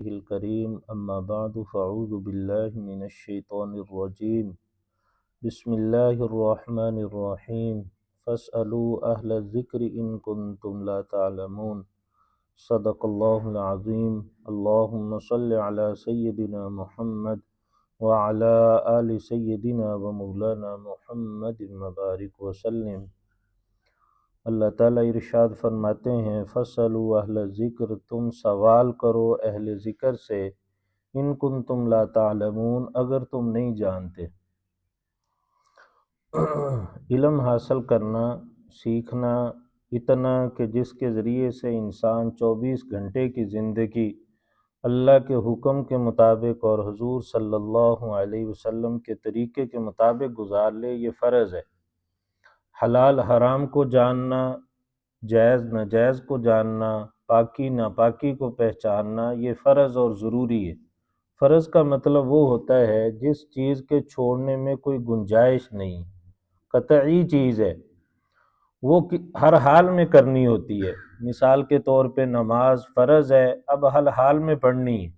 الكريم أما بعد فأعوذ بالله من الشيطان الرجيم بسم الله الرحمن الرحيم فاسألوا أهل الذكر إن كنتم لا تعلمون صدق الله العظيم اللهم صل على سيدنا محمد وعلى آل سيدنا ومولانا محمد مبارک وسلم۔ اللہ تعالیٰ ارشاد فرماتے ہیں فَاسْأَلُوا أَهْلَ الذِّكْرِ، تم سوال کرو اہل ذکر سے، ان کنتم لا تعلمون، اگر تم نہیں جانتے۔ علم حاصل کرنا، سیکھنا اتنا کہ جس کے ذریعے سے انسان 24 گھنٹے کی زندگی اللہ کے حکم کے مطابق اور حضور صلی اللہ علیہ وسلم کے طریقے کے مطابق گزار لے، یہ فرض ہے۔ حلال حرام کو جاننا، جائز ناجائز کو جاننا، پاکی ناپاکی کو پہچاننا، یہ فرض اور ضروری ہے۔ فرض کا مطلب وہ ہوتا ہے جس چیز کے چھوڑنے میں کوئی گنجائش نہیں، قطعی چیز ہے، وہ ہر حال میں کرنی ہوتی ہے۔ مثال کے طور پہ نماز فرض ہے، اب ہر حال میں پڑھنی ہے۔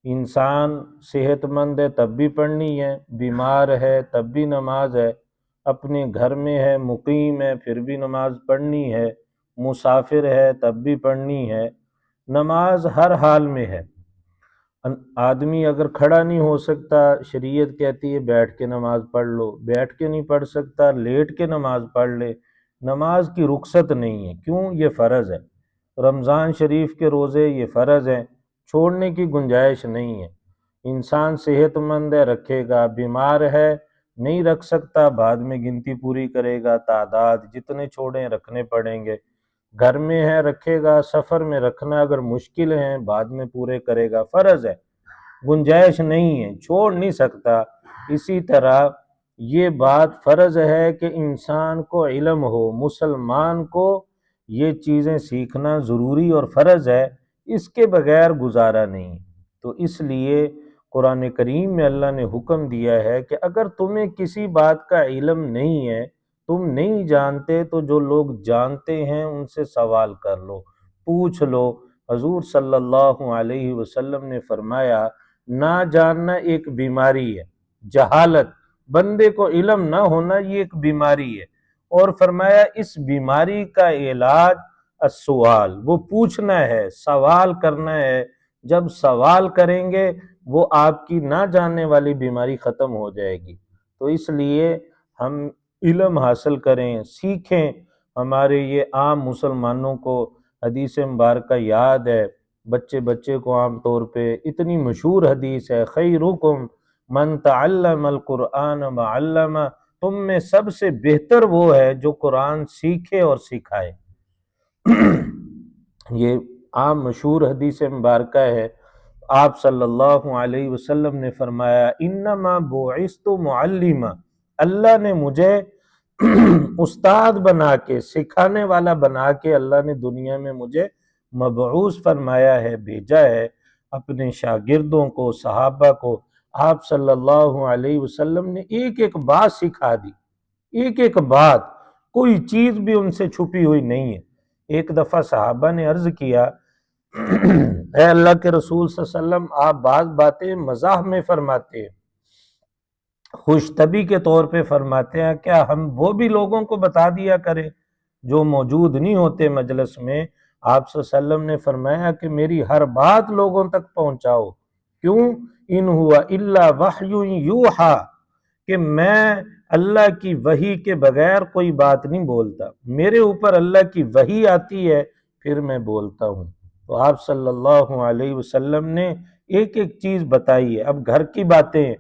انسان صحت مند ہے تب بھی پڑھنی ہے، بیمار ہے تب بھی نماز ہے، اپنے گھر میں ہے مقیم ہے پھر بھی نماز پڑھنی ہے، مسافر ہے تب بھی پڑھنی ہے۔ نماز ہر حال میں ہے۔ آدمی اگر کھڑا نہیں ہو سکتا، شریعت کہتی ہے بیٹھ کے نماز پڑھ لو، بیٹھ کے نہیں پڑھ سکتا لیٹ کے نماز پڑھ لے۔ نماز کی رخصت نہیں ہے، کیوں؟ یہ فرض ہے۔ رمضان شریف کے روزے یہ فرض ہیں، چھوڑنے کی گنجائش نہیں ہے۔ انسان صحت مند ہے رکھے گا، بیمار ہے نہیں رکھ سکتا، بعد میں گنتی پوری کرے گا، تعداد جتنے چھوڑیں رکھنے پڑیں گے۔ گھر میں ہے رکھے گا، سفر میں رکھنا اگر مشکل ہے بعد میں پورے کرے گا۔ فرض ہے، گنجائش نہیں ہے، چھوڑ نہیں سکتا۔ اسی طرح یہ بات فرض ہے کہ انسان کو علم ہو، مسلمان کو یہ چیزیں سیکھنا ضروری اور فرض ہے، اس کے بغیر گزارا نہیں۔ تو اس لیے قرآن کریم میں اللہ نے حکم دیا ہے کہ اگر تمہیں کسی بات کا علم نہیں ہے، تم نہیں جانتے، تو جو لوگ جانتے ہیں ان سے سوال کر لو، پوچھ لو۔ حضور صلی اللہ علیہ وسلم نے فرمایا نہ جاننا ایک بیماری ہے، جہالت، بندے کو علم نہ ہونا یہ ایک بیماری ہے، اور فرمایا اس بیماری کا علاج السؤال، وہ پوچھنا ہے، سوال کرنا ہے۔ جب سوال کریں گے وہ آپ کی نہ جاننے والی بیماری ختم ہو جائے گی۔ تو اس لیے ہم علم حاصل کریں، سیکھیں۔ ہمارے یہ عام مسلمانوں کو حدیث مبارکہ یاد ہے، بچے بچے کو عام طور پہ اتنی مشہور حدیث ہے، خیرکم من تعلم القرآن وعلمہ، تم میں سب سے بہتر وہ ہے جو قرآن سیکھے اور سکھائے۔ یہ عام مشہور حدیث مبارکہ ہے۔ آپ صلی اللہ علیہ وسلم نے فرمایا انما بعثت معلما، اللہ نے مجھے استاد بنا کے، سکھانے والا بنا کے اللہ نے دنیا میں مجھے مبعوث فرمایا ہے، بھیجا ہے اپنے شاگردوں کو، صحابہ کو۔ آپ صلی اللہ علیہ وسلم نے ایک ایک بات سکھا دی، ایک ایک بات، کوئی چیز بھی ان سے چھپی ہوئی نہیں ہے۔ ایک دفعہ صحابہ نے عرض کیا اے اللہ کے رسول صلی اللہ علیہ وسلم، آپ بعض باتیں مزاح میں فرماتے ہیں، خوش طبی کے طور پہ فرماتے ہیں، کیا ہم وہ بھی لوگوں کو بتا دیا کریں جو موجود نہیں ہوتے مجلس میں؟ آپ صلی اللہ علیہ وسلم نے فرمایا کہ میری ہر بات لوگوں تک پہنچاؤ۔ کیوں؟ ان ہوا الا وحی یوحا، کہ میں اللہ کی وحی کے بغیر کوئی بات نہیں بولتا، میرے اوپر اللہ کی وحی آتی ہے پھر میں بولتا ہوں۔ تو آپ صلی اللہ علیہ وسلم نے ایک ایک چیز بتائی ہے۔ اب گھر کی باتیں،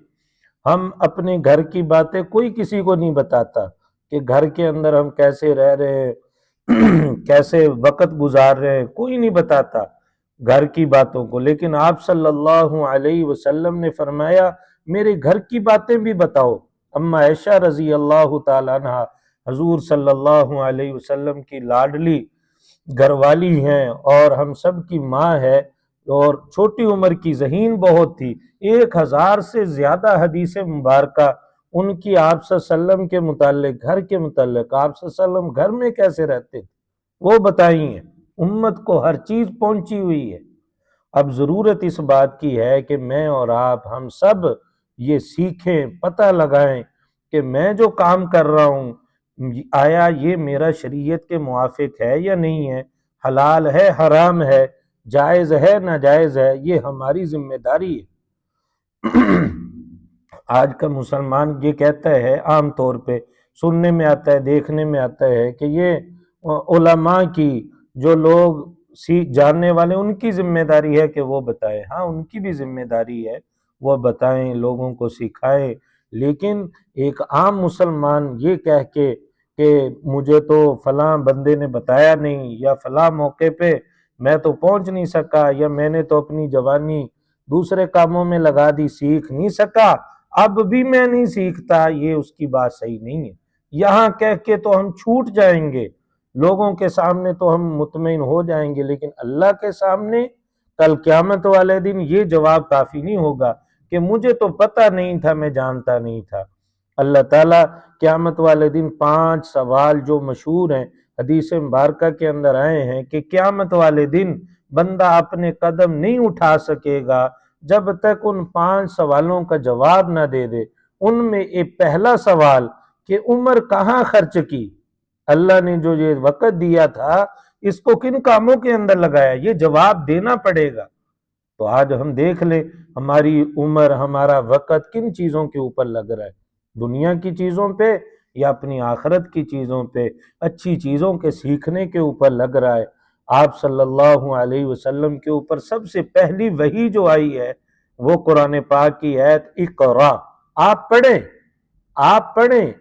ہم اپنے گھر کی باتیں کوئی کسی کو نہیں بتاتا کہ گھر کے اندر ہم کیسے رہ رہے ہیں، کیسے وقت گزار رہے ہیں، کوئی نہیں بتاتا گھر کی باتوں کو۔ لیکن آپ صلی اللہ علیہ وسلم نے فرمایا میرے گھر کی باتیں بھی بتاؤ۔ اما عائشہ رضی اللہ تعالیٰ عنہ حضور صلی اللہ علیہ وسلم کی لاڈلی گھر والی ہیں اور ہم سب کی ماں ہے، اور چھوٹی عمر کی، ذہین بہت تھی، 1000 سے زیادہ حدیث مبارکہ ان کی آپ صلی اللہ علیہ وسلم کے متعلق، گھر کے متعلق، آپ صلی اللہ علیہ وسلم گھر میں کیسے رہتے تھے وہ بتائی ہیں۔ امت کو ہر چیز پہنچی ہوئی ہے۔ اب ضرورت اس بات کی ہے کہ میں اور آپ ہم سب یہ سیکھیں، پتہ لگائیں کہ میں جو کام کر رہا ہوں آیا یہ میرا شریعت کے موافق ہے یا نہیں ہے، حلال ہے حرام ہے، جائز ہے ناجائز ہے، یہ ہماری ذمہ داری ہے۔ آج کا مسلمان یہ کہتا ہے، عام طور پہ سننے میں آتا ہے، دیکھنے میں آتا ہے کہ یہ علماء کی، جو لوگ جاننے والے ان کی ذمہ داری ہے کہ وہ بتائیں۔ ہاں ان کی بھی ذمہ داری ہے، وہ بتائیں، لوگوں کو سکھائیں، لیکن ایک عام مسلمان یہ کہہ کے کہ مجھے تو فلاں بندے نے بتایا نہیں، یا فلاں موقع پہ میں تو پہنچ نہیں سکا، یا میں نے تو اپنی جوانی دوسرے کاموں میں لگا دی، سیکھ نہیں سکا، اب بھی میں نہیں سیکھتا، یہ اس کی بات صحیح نہیں ہے۔ یہاں کہہ کے تو ہم چھوٹ جائیں گے، لوگوں کے سامنے تو ہم مطمئن ہو جائیں گے، لیکن اللہ کے سامنے کل قیامت والے دن یہ جواب کافی نہیں ہوگا کہ مجھے تو پتہ نہیں تھا، میں جانتا نہیں تھا۔ اللہ تعالیٰ قیامت والے دن 5 سوال جو مشہور ہیں، حدیث مبارکہ کے اندر آئے ہیں کہ قیامت والے دن بندہ اپنے قدم نہیں اٹھا سکے گا جب تک ان 5 سوالوں کا جواب نہ دے دے۔ ان میں ایک پہلا سوال کہ عمر کہاں خرچ کی، اللہ نے جو یہ وقت دیا تھا اس کو کن کاموں کے اندر لگایا، یہ جواب دینا پڑے گا۔ تو آج ہم دیکھ لیں ہماری عمر، ہمارا وقت کن چیزوں کے اوپر لگ رہا ہے، دنیا کی چیزوں پہ یا اپنی آخرت کی چیزوں پہ، اچھی چیزوں کے سیکھنے کے اوپر لگ رہا ہے۔ آپ صلی اللہ علیہ وسلم کے اوپر سب سے پہلی وحی جو آئی ہے وہ قرآن پاک کی آیت اقرا، آپ پڑھیں، آپ پڑھیں۔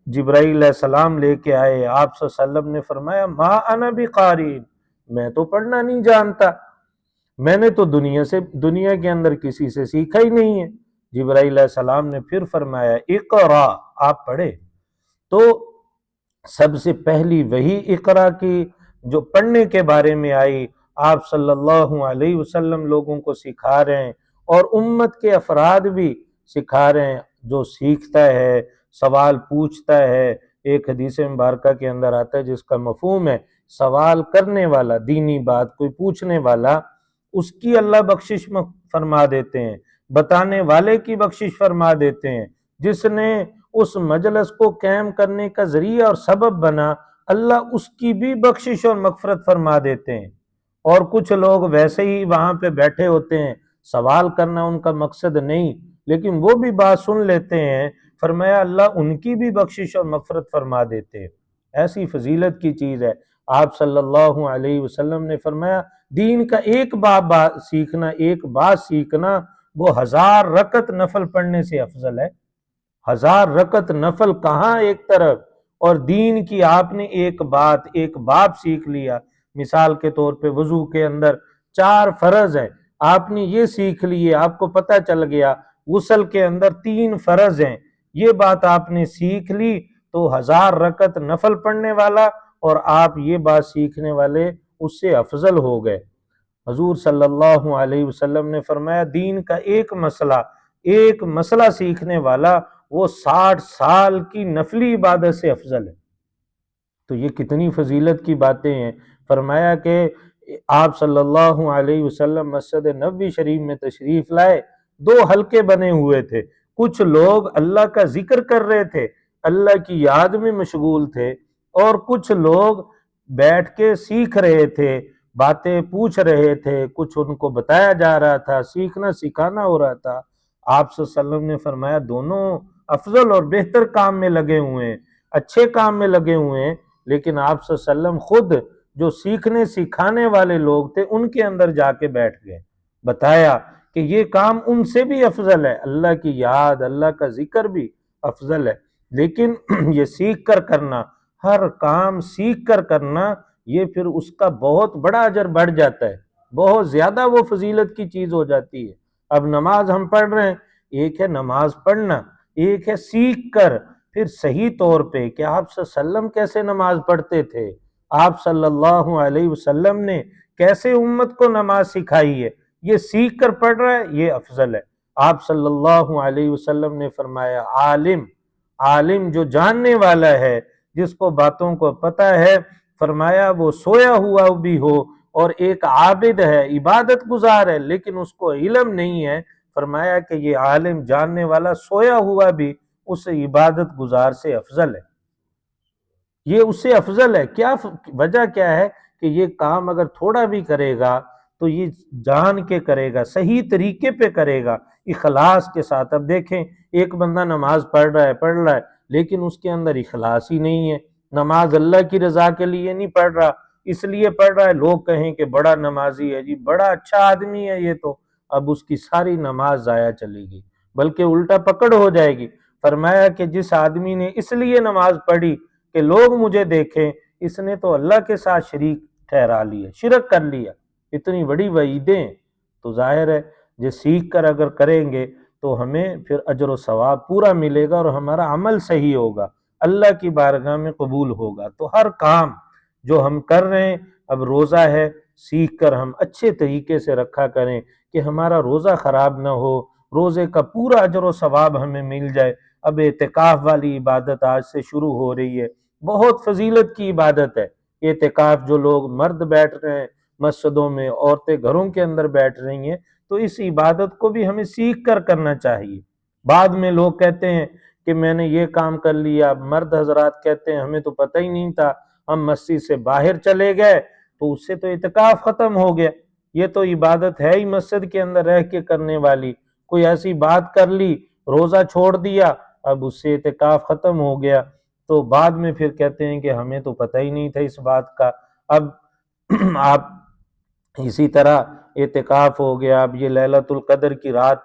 جبرائیل علیہ السلام لے کے آئے، آپ صلی اللہ علیہ وسلم نے فرمایا ما انا بقاری، میں تو پڑھنا نہیں جانتا، میں نے تو دنیا کے اندر کسی سے سیکھا ہی نہیں ہے۔ جبرائیل علیہ السلام نے پھر فرمایا اقرا، آپ پڑھیں۔ تو سب سے پہلی وحی اقرا کی جو پڑھنے کے بارے میں آئی، آپ صلی اللہ علیہ وسلم لوگوں کو سکھا رہے ہیں، اور امت کے افراد بھی سکھا رہے ہیں۔ جو سیکھتا ہے، سوال پوچھتا ہے، ایک حدیث مبارکہ کے اندر آتا ہے جس کا مفہوم ہے سوال کرنے والا، دینی بات کوئی پوچھنے والا، اس کی اللہ بخشش فرما دیتے ہیں، بتانے والے کی بخشش فرما دیتے ہیں، جس نے اس مجلس کو قائم کرنے کا ذریعہ اور سبب بنا، اللہ اس کی بھی بخشش اور مغفرت فرما دیتے ہیں۔ اور کچھ لوگ ویسے ہی وہاں پہ بیٹھے ہوتے ہیں، سوال کرنا ان کا مقصد نہیں، لیکن وہ بھی بات سن لیتے ہیں، فرمایا اللہ ان کی بھی بخشش اور مغفرت فرما دیتے ہیں۔ ایسی فضیلت کی چیز ہے۔ آپ صلی اللہ علیہ وسلم نے فرمایا دین کا ایک باب سیکھنا، ایک بات سیکھنا، وہ 1000 رکعت نفل پڑھنے سے افضل ہے۔ 1000 رکعت نفل کہاں ایک طرف، اور دین کی آپ نے ایک بات، ایک باب سیکھ لیا۔ مثال کے طور پہ وضو کے اندر 4 فرض ہیں، آپ نے یہ سیکھ لیے، آپ کو پتہ چل گیا غسل کے اندر 3 فرض ہیں، یہ بات آپ نے سیکھ لی تو 1000 رکعت نفل پڑھنے والا اور آپ یہ بات سیکھنے والے اس سے افضل ہو گئے۔ حضور صلی اللہ علیہ وسلم نے فرمایا دین کا ایک مسئلہ سیکھنے والا وہ 60 سال کی نفلی عبادت سے افضل ہے۔ تو یہ کتنی فضیلت کی باتیں ہیں۔ فرمایا کہ آپ صلی اللہ علیہ وسلم مسجد نبوی شریف میں تشریف لائے، 2 حلقے بنے ہوئے تھے، کچھ لوگ اللہ کا ذکر کر رہے تھے، اللہ کی یاد میں مشغول تھے، اور کچھ لوگ بیٹھ کے سیکھ رہے تھے، باتیں پوچھ رہے تھے، کچھ ان کو بتایا جا رہا تھا، سیکھنا سکھانا ہو رہا تھا۔ آپ صلی اللہ علیہ وسلم نے فرمایا دونوں افضل اور بہتر کام میں لگے ہوئے ہیں، اچھے کام میں لگے ہوئے ہیں، لیکن آپ صلی اللہ علیہ وسلم خود جو سیکھنے سکھانے والے لوگ تھے ان کے اندر جا کے بیٹھ گئے، بتایا کہ یہ کام ان سے بھی افضل ہے، اللہ کی یاد، اللہ کا ذکر بھی افضل ہے، لیکن یہ سیکھ کر کرنا، ہر کام سیکھ کر کرنا، یہ پھر اس کا بہت بڑا اجر بڑھ جاتا ہے، بہت زیادہ وہ فضیلت کی چیز ہو جاتی ہے۔ اب نماز ہم پڑھ رہے ہیں، ایک ہے نماز پڑھنا، ایک ہے سیکھ کر پھر صحیح طور پہ کہ آپ صلی اللہ علیہ وسلم کیسے نماز پڑھتے تھے، آپ صلی اللہ علیہ وسلم نے کیسے امت کو نماز سکھائی ہے، یہ سیکھ کر پڑھ رہا ہے، یہ افضل ہے۔ آپ صلی اللہ علیہ وسلم نے فرمایا عالم جو جاننے والا ہے، جس کو باتوں کو پتہ ہے، فرمایا وہ سویا ہوا بھی ہو اور ایک عابد ہے، عبادت گزار ہے، لیکن اس کو علم نہیں ہے، فرمایا کہ یہ عالم جاننے والا سویا ہوا بھی اس عبادت گزار سے افضل ہے، یہ اس سے افضل ہے۔ کیا وجہ کیا ہے کہ یہ کام اگر تھوڑا بھی کرے گا تو یہ جان کے کرے گا، صحیح طریقے پہ کرے گا، اخلاص کے ساتھ۔ اب دیکھیں ایک بندہ نماز پڑھ رہا ہے لیکن اس کے اندر اخلاص ہی نہیں ہے، نماز اللہ کی رضا کے لیے نہیں پڑھ رہا، اس لیے پڑھ رہا ہے لوگ کہیں کہ بڑا نمازی ہے جی، بڑا اچھا آدمی ہے یہ تو، اب اس کی ساری نماز ضائع چلے گی، بلکہ الٹا پکڑ ہو جائے گی۔ فرمایا کہ جس آدمی نے اس لیے نماز پڑھی کہ لوگ مجھے دیکھیں، اس نے تو اللہ کے ساتھ شریک ٹھہرا لیا، شرک کر لیا۔ اتنی بڑی وعیدیں، تو ظاہر ہے یہ سیکھ کر اگر کریں گے تو ہمیں پھر اجر و ثواب پورا ملے گا اور ہمارا عمل صحیح ہوگا، اللہ کی بارگاہ میں قبول ہوگا۔ تو ہر کام جو ہم کر رہے ہیں، اب روزہ ہے، سیکھ کر ہم اچھے طریقے سے رکھا کریں کہ ہمارا روزہ خراب نہ ہو، روزے کا پورا اجر و ثواب ہمیں مل جائے۔ اب اعتکاف والی عبادت آج سے شروع ہو رہی ہے، بہت فضیلت کی عبادت ہے اعتکاف۔ جو لوگ مرد بیٹھ رہے ہیں مسجدوں میں، عورتیں گھروں کے اندر بیٹھ رہی ہیں، تو اس عبادت کو بھی ہمیں سیکھ کر کرنا چاہیے۔ بعد میں لوگ کہتے ہیں کہ میں نے یہ کام کر لیا، مرد حضرات کہتے ہیں ہمیں تو پتہ ہی نہیں تھا، ہم مسجد سے باہر چلے گئے تو اس سے تو اعتکاف ختم ہو گیا۔ یہ تو عبادت ہے ہی مسجد کے اندر رہ کے کرنے والی، کوئی ایسی بات کر لی، روزہ چھوڑ دیا، اب اس سے اعتکاف ختم ہو گیا۔ تو بعد میں پھر کہتے ہیں کہ ہمیں تو پتہ ہی نہیں تھا اس بات کا۔ اب آپ اسی طرح اعتکاف ہو گیا، اب یہ لیلۃ القدر کی رات،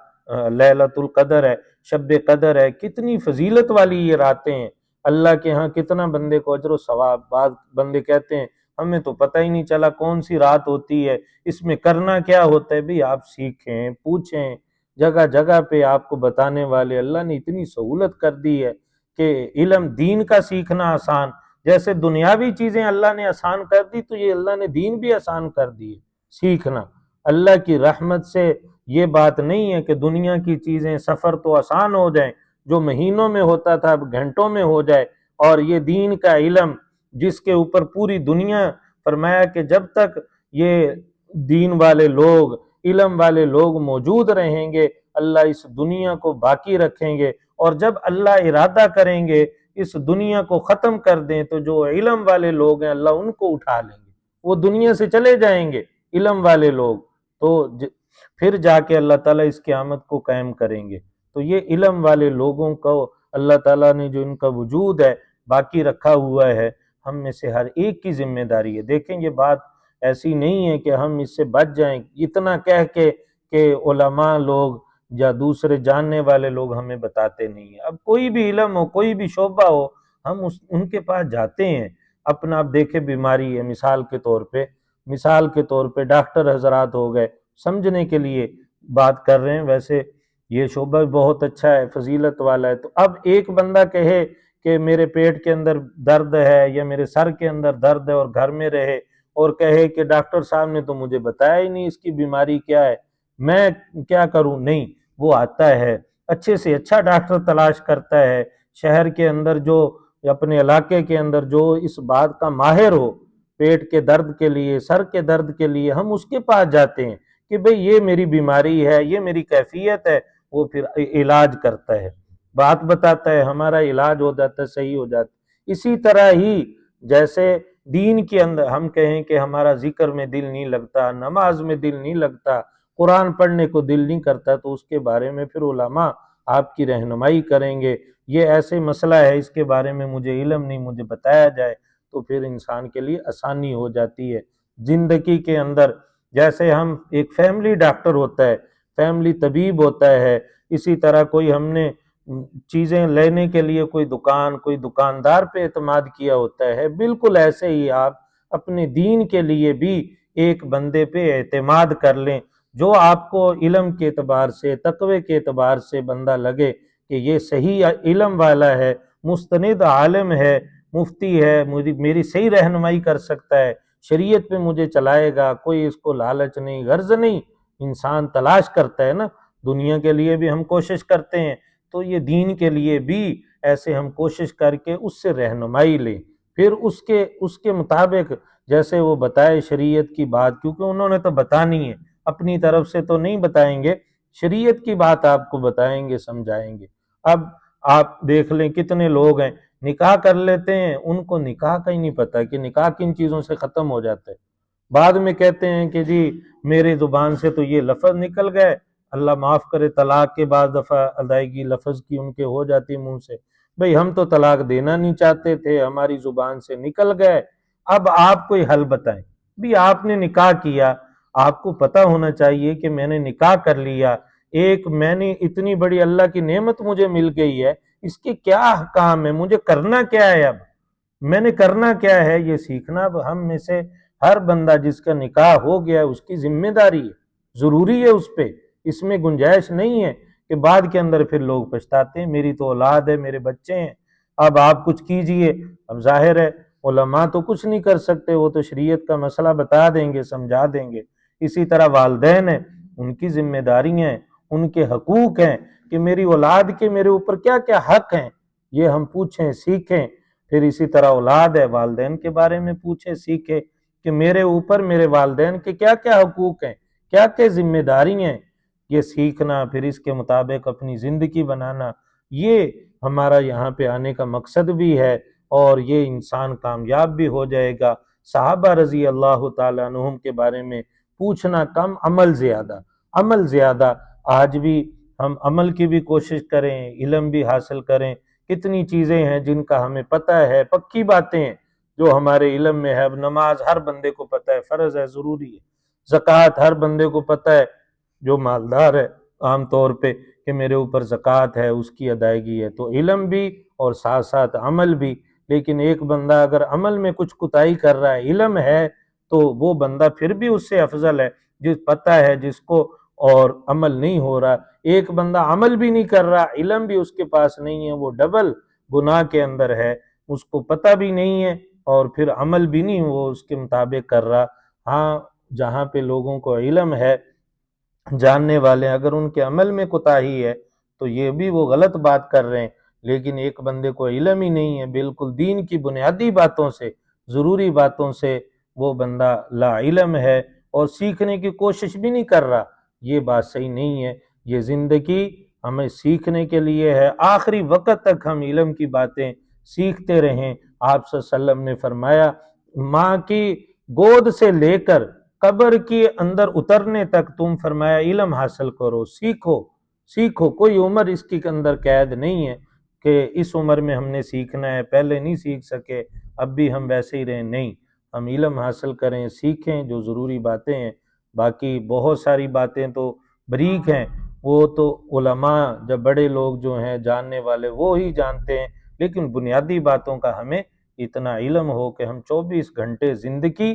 لیلۃ القدر ہے، شب قدر ہے، کتنی فضیلت والی یہ راتیں ہیں، اللہ کے ہاں کتنا بندے کو اجر و ثواب۔ بعض بندے کہتے ہیں ہمیں تو پتہ ہی نہیں چلا کون سی رات ہوتی ہے، اس میں کرنا کیا ہوتا ہے۔ بھی آپ سیکھیں، پوچھیں، جگہ جگہ پہ آپ کو بتانے والے، اللہ نے اتنی سہولت کر دی ہے کہ علم دین کا سیکھنا آسان، جیسے دنیاوی چیزیں اللہ نے آسان کر دی، تو یہ اللہ نے دین بھی آسان کر دی ہے سیکھنا۔ اللہ کی رحمت سے یہ بات نہیں ہے کہ دنیا کی چیزیں، سفر تو آسان ہو جائیں، جو مہینوں میں ہوتا تھا اب گھنٹوں میں ہو جائے، اور یہ دین کا علم جس کے اوپر پوری دنیا، فرمایا کہ جب تک یہ دین والے لوگ، علم والے لوگ موجود رہیں گے، اللہ اس دنیا کو باقی رکھیں گے، اور جب اللہ ارادہ کریں گے اس دنیا کو ختم کر دیں تو جو علم والے لوگ ہیں اللہ ان کو اٹھا لیں گے، وہ دنیا سے چلے جائیں گے علم والے لوگ، تو پھر جا کے اللہ تعالیٰ اس قیامت کو قائم کریں گے۔ تو یہ علم والے لوگوں کو اللہ تعالیٰ نے جو ان کا وجود ہے باقی رکھا ہوا ہے، ہم میں سے ہر ایک کی ذمہ داری ہے۔ دیکھیں یہ بات ایسی نہیں ہے کہ ہم اس سے بچ جائیں، اتنا کہہ کے کہ علماء لوگ یا دوسرے جاننے والے لوگ ہمیں بتاتے نہیں ہیں۔ اب کوئی بھی علم ہو، کوئی بھی شعبہ ہو، ہم ان کے پاس جاتے ہیں اپنا۔ اب دیکھیں بیماری ہے، مثال کے طور پہ ڈاکٹر حضرات ہو گئے، سمجھنے کے لیے بات کر رہے ہیں، ویسے یہ شعبہ بہت اچھا ہے، فضیلت والا ہے۔ تو اب ایک بندہ کہے کہ میرے پیٹ کے اندر درد ہے یا میرے سر کے اندر درد ہے، اور گھر میں رہے اور کہے کہ ڈاکٹر صاحب نے تو مجھے بتایا ہی نہیں اس کی بیماری کیا ہے، میں کیا کروں؟ نہیں، وہ آتا ہے اچھے سے اچھا ڈاکٹر تلاش کرتا ہے شہر کے اندر، جو اپنے علاقے کے اندر جو اس بات کا ماہر ہو، پیٹ کے درد کے لیے، سر کے درد کے لیے، ہم اس کے پاس جاتے ہیں کہ بھئی یہ میری بیماری ہے، یہ میری کیفیت ہے، وہ پھر علاج کرتا ہے، بات بتاتا ہے، ہمارا علاج ہو جاتا ہے، صحیح ہو جاتا ہے۔ اسی طرح ہی جیسے دین کے اندر ہم کہیں کہ ہمارا ذکر میں دل نہیں لگتا، نماز میں دل نہیں لگتا، قرآن پڑھنے کو دل نہیں کرتا، تو اس کے بارے میں پھر علماء آپ کی رہنمائی کریں گے، یہ ایسے مسئلہ ہے، اس کے بارے میں مجھے علم نہیں، مجھے بتایا جائے، تو پھر انسان کے لیے آسانی ہو جاتی ہے زندگی کے اندر۔ جیسے ہم ایک فیملی ڈاکٹر ہوتا ہے، فیملی طبیب ہوتا ہے، اسی طرح کوئی ہم نے چیزیں لینے کے لیے کوئی دکاندار پہ اعتماد کیا ہوتا ہے، بالکل ایسے ہی آپ اپنے دین کے لیے بھی ایک بندے پہ اعتماد کر لیں، جو آپ کو علم کے اعتبار سے، تقوی کے اعتبار سے بندہ لگے کہ یہ صحیح علم والا ہے، مستند عالم ہے، مفتی ہے، میری صحیح رہنمائی کر سکتا ہے، شریعت پہ مجھے چلائے گا، کوئی اس کو لالچ نہیں، غرض نہیں، انسان تلاش کرتا ہے نا، دنیا کے لیے بھی ہم کوشش کرتے ہیں، تو یہ دین کے لیے بھی ایسے ہم کوشش کر کے اس سے رہنمائی لیں، پھر اس کے مطابق جیسے وہ بتائے شریعت کی بات، کیونکہ انہوں نے تو بتانی ہے، اپنی طرف سے تو نہیں بتائیں گے، شریعت کی بات آپ کو بتائیں گے، سمجھائیں گے۔ اب آپ دیکھ لیں کتنے لوگ ہیں نکاح کر لیتے ہیں، ان کو نکاح کا ہی نہیں پتا کہ نکاح کن چیزوں سے ختم ہو جاتا ہے، بعد میں کہتے ہیں کہ جی میری زبان سے تو یہ لفظ نکل گئے، اللہ معاف کرے طلاق کے بعد دفعہ ادائیگی لفظ کی ان کے ہو جاتی منہ سے، بھئی ہم تو طلاق دینا نہیں چاہتے تھے، ہماری زبان سے نکل گئے۔ اب آپ کوئی حل بتائیں، بھی آپ نے نکاح کیا، آپ کو پتہ ہونا چاہیے کہ میں نے نکاح کر لیا، ایک میں نے اتنی بڑی اللہ کی نعمت مجھے مل گئی ہے، اس کے کیا احکام ہے، مجھے کرنا کیا ہے، اب میں نے کرنا کیا ہے، یہ سیکھنا اب ہم میں سے ہر بندہ جس کا نکاح ہو گیا اس کی ذمہ داری ہے، ضروری ہے اس پہ، اس میں گنجائش نہیں ہے کہ بعد کے اندر پھر لوگ پچھتاتے ہیں میری تو اولاد ہے، میرے بچے ہیں، اب آپ کچھ کیجئے۔ اب ظاہر ہے علماء تو کچھ نہیں کر سکتے، وہ تو شریعت کا مسئلہ بتا دیں گے، سمجھا دیں گے۔ اسی طرح والدین ہیں، ان کی ذمہ داریاں ہیں، ان کے حقوق ہیں کہ میری اولاد کے میرے اوپر کیا کیا حق ہیں، یہ ہم پوچھیں، سیکھیں۔ پھر اسی طرح اولاد ہے، والدین کے بارے میں پوچھیں، سیکھیں کہ میرے اوپر میرے والدین کے کیا کیا حقوق ہیں، کیا کیا ذمہ داری ہیں، یہ سیکھنا، پھر اس کے مطابق اپنی زندگی بنانا، یہ ہمارا یہاں پہ آنے کا مقصد بھی ہے، اور یہ انسان کامیاب بھی ہو جائے گا۔ صحابہ رضی اللہ تعالیٰ عنہم کے بارے میں پوچھنا کم، عمل زیادہ، عمل زیادہ۔ آج بھی ہم عمل کی بھی کوشش کریں، علم بھی حاصل کریں، کتنی چیزیں ہیں جن کا ہمیں پتہ ہے، پکی باتیں ہیں جو ہمارے علم میں ہے۔ اب نماز ہر بندے کو پتہ ہے، فرض ہے، ضروری ہے۔ زکوٰۃ ہر بندے کو پتہ ہے جو مالدار ہے، عام طور پہ کہ میرے اوپر زکوٰۃ ہے، اس کی ادائیگی ہے۔ تو علم بھی اور ساتھ ساتھ عمل بھی۔ لیکن ایک بندہ اگر عمل میں کچھ کوتاہی کر رہا ہے، علم ہے تو وہ بندہ پھر بھی اس سے افضل ہے جس پتہ ہے جس کو، اور عمل نہیں ہو رہا۔ ایک بندہ عمل بھی نہیں کر رہا، علم بھی اس کے پاس نہیں ہے، وہ ڈبل گناہ کے اندر ہے، اس کو پتہ بھی نہیں ہے اور پھر عمل بھی نہیں وہ اس کے مطابق کر رہا۔ ہاں، جہاں پہ لوگوں کو علم ہے، جاننے والے، اگر ان کے عمل میں کوتاہی ہے تو یہ بھی وہ غلط بات کر رہے ہیں۔ لیکن ایک بندے کو علم ہی نہیں ہے، بالکل دین کی بنیادی باتوں سے، ضروری باتوں سے وہ بندہ لا علم ہے اور سیکھنے کی کوشش بھی نہیں کر رہا، یہ بات صحیح نہیں ہے۔ یہ زندگی ہمیں سیکھنے کے لیے ہے، آخری وقت تک ہم علم کی باتیں سیکھتے رہیں۔ آپ صلی اللہ علیہ وسلم نے فرمایا ماں کی گود سے لے کر قبر کے اندر اترنے تک تم فرمایا علم حاصل کرو، سیکھو، کوئی عمر اس کے اندر قید نہیں ہے کہ اس عمر میں ہم نے سیکھنا ہے، پہلے نہیں سیکھ سکے اب بھی ہم ویسے ہی رہیں، نہیں، ہم علم حاصل کریں، سیکھیں جو ضروری باتیں ہیں۔ باقی بہت ساری باتیں تو بریک ہیں، وہ تو علماء جب بڑے لوگ جو ہیں جاننے والے وہ ہی جانتے ہیں، لیکن بنیادی باتوں کا ہمیں اتنا علم ہو کہ ہم 24 گھنٹے زندگی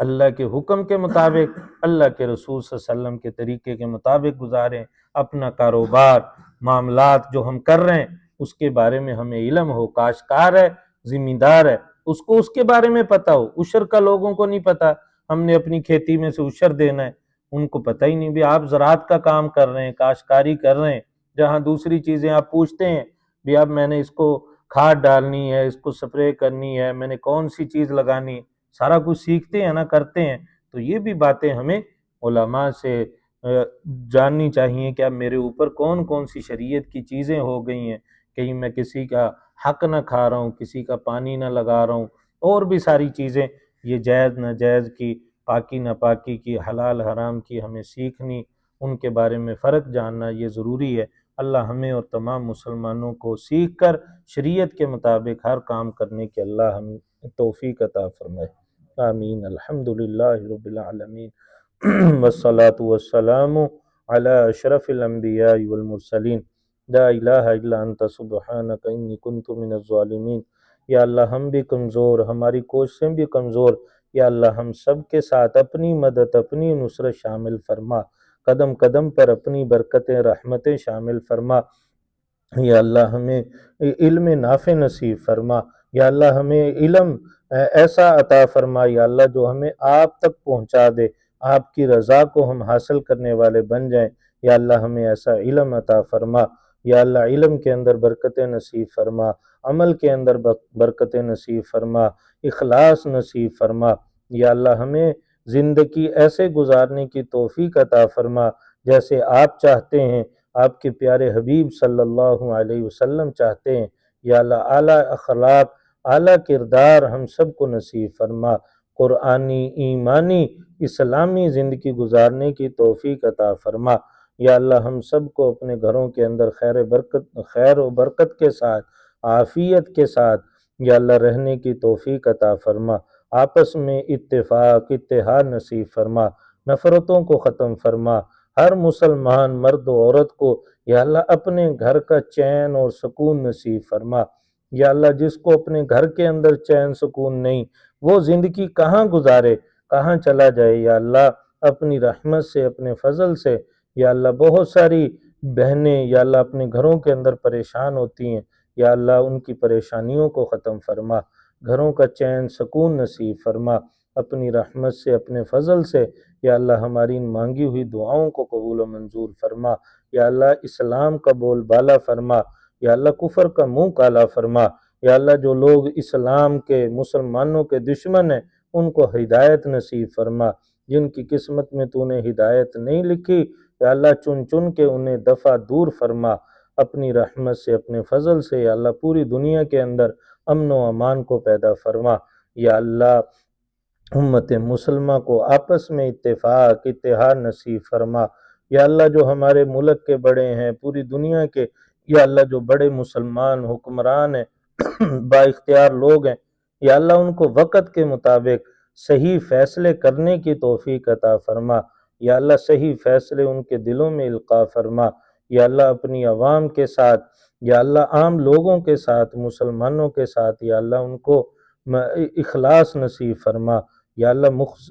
اللہ کے حکم کے مطابق، اللہ کے رسول صلی اللہ علیہ وسلم کے طریقے کے مطابق گزاریں۔ اپنا کاروبار، معاملات جو ہم کر رہے ہیں اس کے بارے میں ہمیں علم ہو۔ کاشتکار ہے، ذمہ دار ہے، اس کو اس کے بارے میں پتہ ہو۔ عشر کا لوگوں کو نہیں پتہ، ہم نے اپنی کھیتی میں سے عشر دینا ہے، ان کو پتہ ہی نہیں۔ بھی آپ زراعت کا کام کر رہے ہیں، کاشتکاری کر رہے ہیں، جہاں دوسری چیزیں آپ پوچھتے ہیں بھی اب میں نے اس کو کھاد ڈالنی ہے، اس کو سپرے کرنی ہے، میں نے کون سی چیز لگانی ہے، سارا کچھ سیکھتے ہیں نا، کرتے ہیں۔ تو یہ بھی باتیں ہمیں علماء سے جاننی چاہیے کہ اب میرے اوپر کون کون سی شریعت کی چیزیں ہو گئی ہیں، کہیں میں کسی کا حق نہ کھا رہا ہوں، کسی کا پانی نہ لگا رہا ہوں، اور بھی ساری چیزیں، یہ جائز ناجائز کی، پاکی ناپاکی کی، حلال حرام کی ہمیں سیکھنی، ان کے بارے میں فرق جاننا یہ ضروری ہے۔ اللہ ہمیں اور تمام مسلمانوں کو سیکھ کر شریعت کے مطابق ہر کام کرنے کے اللہ ہم توفیق عطا فرمائے۔ آمین۔ الحمدللہ رب العالمین والصلاة والسلام علی اشرف الانبیاء والمرسلین لا الہ الا انت سبحانک انی کنت من الظالمین۔ یا اللہ ہم بھی کمزور، ہماری کوششیں بھی کمزور، یا اللہ ہم سب کے ساتھ اپنی مدد، اپنی نصرت شامل فرما، قدم قدم پر اپنی برکتیں، رحمتیں شامل فرما۔ یا اللہ ہمیں علم نافع نصیب فرما، یا اللہ ہمیں علم ایسا عطا فرما یا اللہ جو ہمیں آپ تک پہنچا دے، آپ کی رضا کو ہم حاصل کرنے والے بن جائیں۔ یا اللہ ہمیں ایسا علم عطا فرما یا اللہ علم کے اندر برکت نصیب فرما، عمل کے اندر برکت نصیب فرما، اخلاص نصیب فرما۔ یا اللہ ہمیں زندگی ایسے گزارنے کی توفیق عطا فرما جیسے آپ چاہتے ہیں، آپ کے پیارے حبیب صلی اللہ علیہ وسلم چاہتے ہیں۔ یا اللہ اعلیٰ اخلاق، اعلیٰ کردار ہم سب کو نصیب فرما، قرآنی، ایمانی، اسلامی زندگی گزارنے کی توفیق عطا فرما۔ یا اللہ ہم سب کو اپنے گھروں کے اندر خیر و برکت کے ساتھ، عافیت کے ساتھ یا اللہ رہنے کی توفیق عطا فرما، آپس میں اتفاق، اتحاد نصیب فرما، نفرتوں کو ختم فرما، ہر مسلمان مرد و عورت کو یا اللہ اپنے گھر کا چین اور سکون نصیب فرما۔ یا اللہ جس کو اپنے گھر کے اندر چین سکون نہیں، وہ زندگی کہاں گزارے، کہاں چلا جائے۔ یا اللہ اپنی رحمت سے، اپنے فضل سے یا اللہ بہت ساری بہنیں یا اللہ اپنے گھروں کے اندر پریشان ہوتی ہیں، یا اللہ ان کی پریشانیوں کو ختم فرما، گھروں کا چین سکون نصیب فرما، اپنی رحمت سے، اپنے فضل سے یا اللہ ہماری ان مانگی ہوئی دعاؤں کو قبول و منظور فرما۔ یا اللہ اسلام کا بول بالا فرما، یا اللہ کفر کا منہ کالا فرما۔ یا اللہ جو لوگ اسلام کے، مسلمانوں کے دشمن ہیں ان کو ہدایت نصیب فرما، جن کی قسمت میں تو نے ہدایت نہیں لکھی یا اللہ چن چن کے انہیں دفع دور فرما اپنی رحمت سے، اپنے فضل سے۔ یا اللہ پوری دنیا کے اندر امن و امان کو پیدا فرما۔ یا اللہ امت مسلمہ کو آپس میں اتفاق، اتحاد نصیب فرما۔ یا اللہ جو ہمارے ملک کے بڑے ہیں، پوری دنیا کے یا اللہ جو بڑے مسلمان حکمران ہیں، با اختیار لوگ ہیں، یا اللہ ان کو وقت کے مطابق صحیح فیصلے کرنے کی توفیق عطا فرما۔ یا اللہ صحیح فیصلے ان کے دلوں میں القاء فرما۔ یا اللہ اپنی عوام کے ساتھ یا اللہ عام لوگوں کے ساتھ، مسلمانوں کے ساتھ یا اللہ ان کو اخلاص نصیب فرما۔ یا اللہ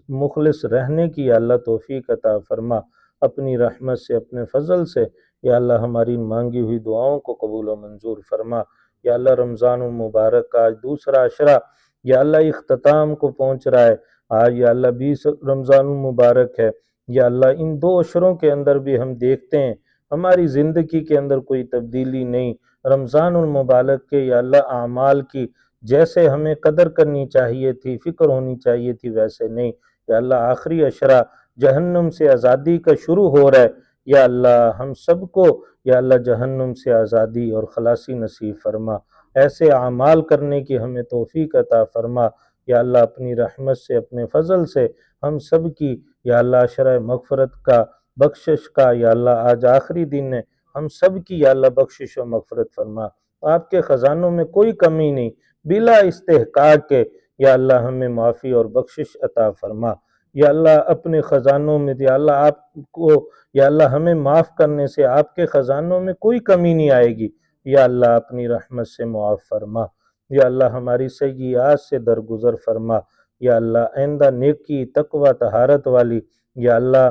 مخلص رہنے کی یا اللہ توفیق عطا فرما، اپنی رحمت سے، اپنے فضل سے یا اللہ ہماری مانگی ہوئی دعاؤں کو قبول و منظور فرما۔ یا اللہ رمضان المبارک کا آج دوسرا عشرہ یا اللہ اختتام کو پہنچ رہا ہے، آج یا اللہ 20 رمضان المبارک ہے۔ یا اللہ ان دو عشروں کے اندر بھی ہم دیکھتے ہیں ہماری زندگی کے اندر کوئی تبدیلی نہیں، رمضان المبارک کے یا اللہ اعمال کی جیسے ہمیں قدر کرنی چاہیے تھی، فکر ہونی چاہیے تھی، ویسے نہیں۔ یا اللہ آخری عشرہ جہنم سے آزادی کا شروع ہو رہا ہے، یا اللہ ہم سب کو یا اللہ جہنم سے آزادی اور خلاصی نصیب فرما، ایسے اعمال کرنے کی ہمیں توفیق عطا فرما۔ یا اللہ اپنی رحمت سے، اپنے فضل سے ہم سب کی یا اللہ عشرہ مغفرت کا، بخشش کا یا اللہ آج آخری دن ہے، ہم سب کی یا اللہ بخشش و مغفرت فرما۔ آپ کے خزانوں میں کوئی کمی نہیں، بلا استحقاق کے یا اللہ ہمیں معافی اور بخشش عطا فرما۔ یا اللہ اپنے خزانوں میں یا اللہ آپ کو یا اللہ ہمیں معاف کرنے سے آپ کے خزانوں میں کوئی کمی نہیں آئے گی، یا اللہ اپنی رحمت سے معاف فرما۔ یا اللہ ہماری سیئات سے درگزر فرما۔ یا اللہ آئندہ نیکی، تقوی، طہارت والی یا اللہ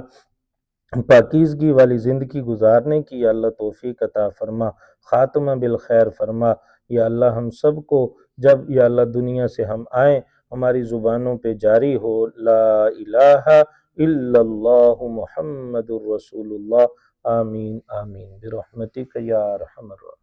پاکیزگی والی زندگی گزارنے کی یا اللہ توفیق عطا فرما، خاتمہ بالخیر فرما۔ یا اللہ ہم سب کو جب یا اللہ دنیا سے ہم آئیں ہماری زبانوں پہ جاری ہو لا الہ الا اللہ محمد الرسول اللہ۔ آمین آمین برحمتک یا ارحم الراحمین۔